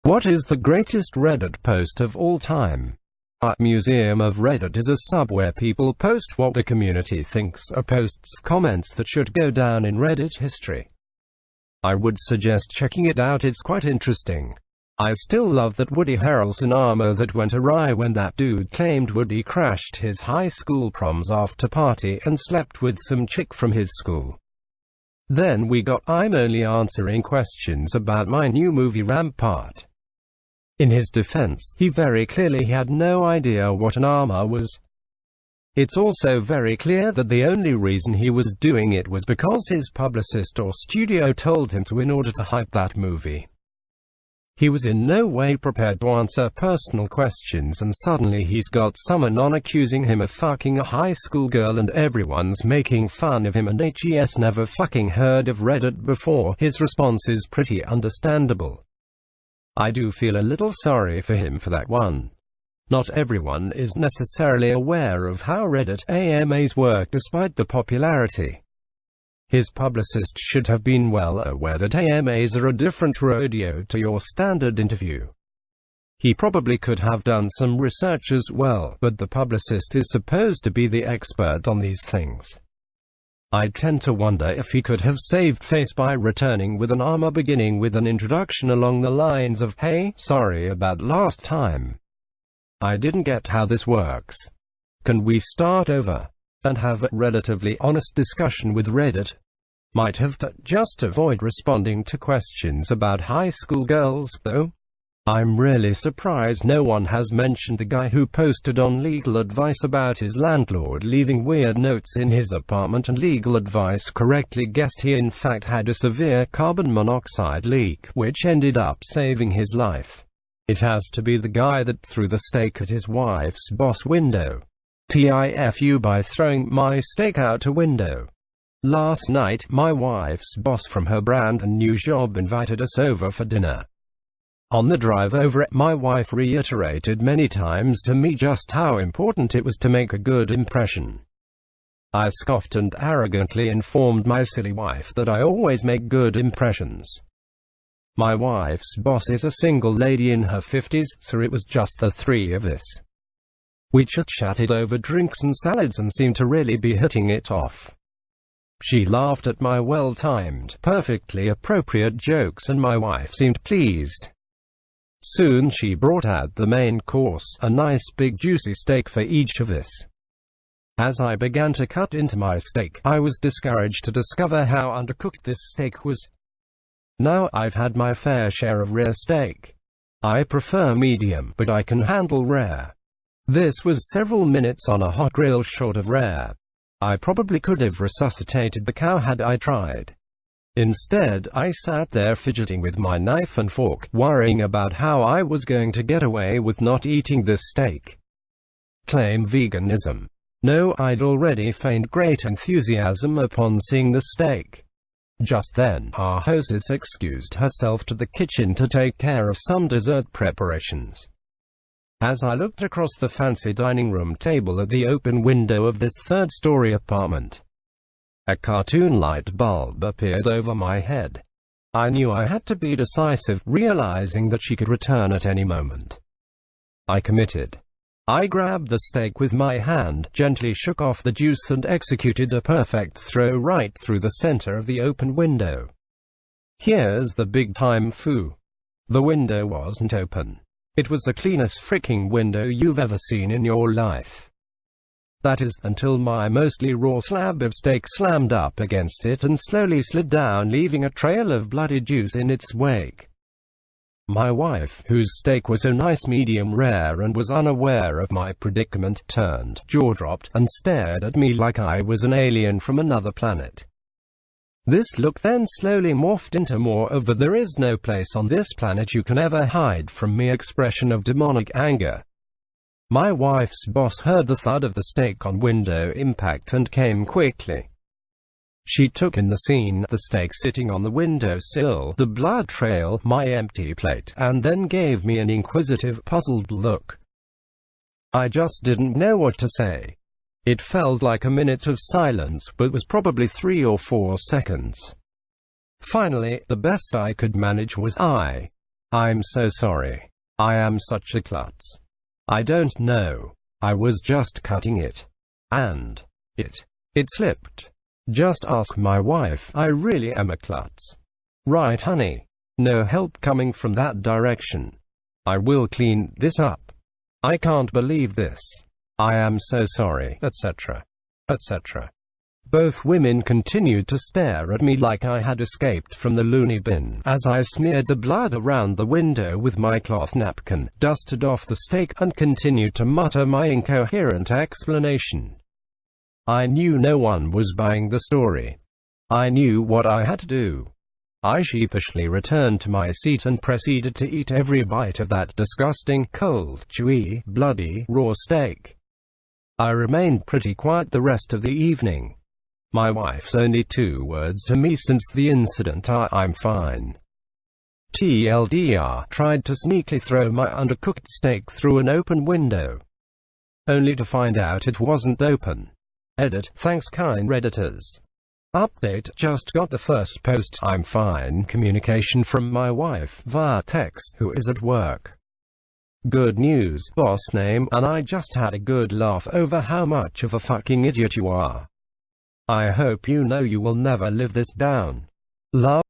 What is the greatest Reddit post of all time? A museum of Reddit is a sub where people post what the community thinks are posts of comments that should go down in Reddit history. I would suggest checking it out, it's quite interesting. I still love that Woody Harrelson armor that went awry when that dude claimed Woody crashed his high school prom's after party and slept with some chick from his school. Then we got I'm only answering questions about my new movie Rampart. In his defense, he very clearly had no idea what an armor was. It's also very clear that the only reason he was doing it was because his publicist or studio told him to in order to hype that movie. He was in no way prepared to answer personal questions, and suddenly he's got some anon accusing him of fucking a high school girl and everyone's making fun of him, and HES never fucking heard of Reddit before. His response is pretty understandable. I do feel a little sorry for him for that one. Not everyone is necessarily aware of how Reddit AMAs work despite the popularity. His publicist should have been well aware that AMAs are a different rodeo to your standard interview. He probably could have done some research as well, but the publicist is supposed to be the expert on these things. I tend to wonder if he could have saved face by returning with an armor beginning with an introduction along the lines of, "Hey, sorry about last time. I didn't get how this works. Can we start over?" and have a relatively honest discussion with Reddit. Might have to just avoid responding to questions about high school girls, though. I'm really surprised no one has mentioned the guy who posted on legal advice about his landlord leaving weird notes in his apartment, and legal advice correctly guessed he in fact had a severe carbon monoxide leak, which ended up saving his life. It has to be the guy that threw the steak at his wife's boss window. TIFU by throwing my steak out a window. Last night, my wife's boss from her brand new job invited us over for dinner. On the drive over, my wife reiterated many times to me just how important it was to make a good impression. I scoffed and arrogantly informed my silly wife that I always make good impressions. My wife's boss is a single lady in her 50s, so it was just the three of us. We chit-chatted over drinks and salads and seemed to really be hitting it off. She laughed at my well-timed, perfectly appropriate jokes, and my wife seemed pleased. Soon she brought out the main course, a nice big juicy steak for each of us. As I began to cut into my steak, I was discouraged to discover how undercooked this steak was. Now, I've had my fair share of rare steak. I prefer medium, but I can handle rare. This was several minutes on a hot grill short of rare. I probably could have resuscitated the cow had I tried. Instead, I sat there fidgeting with my knife and fork, worrying about how I was going to get away with not eating this steak. Claim veganism. No, I'd already feigned great enthusiasm upon seeing the steak. Just then, our hostess excused herself to the kitchen to take care of some dessert preparations. As I looked across the fancy dining room table at the open window of this third-story apartment, a cartoon light bulb appeared over my head. I knew I had to be decisive, realizing that she could return at any moment. I committed. I grabbed the steak with my hand, gently shook off the juice, and executed a perfect throw right through the center of the open window. Here's the big-time foo. The window wasn't open. It was the cleanest freaking window you've ever seen in your life. That is, until my mostly raw slab of steak slammed up against it and slowly slid down, leaving a trail of bloody juice in its wake. My wife, whose steak was a nice medium rare and was unaware of my predicament, turned, jaw-dropped, and stared at me like I was an alien from another planet. This look then slowly morphed into more of the "there is no place on this planet you can ever hide from me" expression of demonic anger. My wife's boss heard the thud of the steak on window impact and came quickly. She took in the scene, the steak sitting on the windowsill, the blood trail, my empty plate, and then gave me an inquisitive, puzzled look. I just didn't know what to say. It felt like a minute of silence, but was probably 3 or 4 seconds. Finally, the best I could manage was, I'm so sorry. I am such a klutz. I don't know. I was just cutting it. And it slipped. Just ask my wife. I really am a klutz. Right, honey? No help coming from that direction. I will clean this up. I can't believe this. I am so sorry, etc. etc. Both women continued to stare at me like I had escaped from the loony bin, as I smeared the blood around the window with my cloth napkin, dusted off the steak, and continued to mutter my incoherent explanation. I knew no one was buying the story. I knew what I had to do. I sheepishly returned to my seat and proceeded to eat every bite of that disgusting, cold, chewy, bloody, raw steak. I remained pretty quiet the rest of the evening. My wife's only 2 words to me since the incident are, "I'm fine." TLDR, tried to sneakily throw my undercooked steak through an open window, only to find out it wasn't open. Edit, thanks kind Redditors. Update, just got the first post "I'm fine" communication from my wife via text, who is at work. Good news, boss name, and I just had a good laugh over how much of a fucking idiot you are. I hope you know you will never live this down. Love.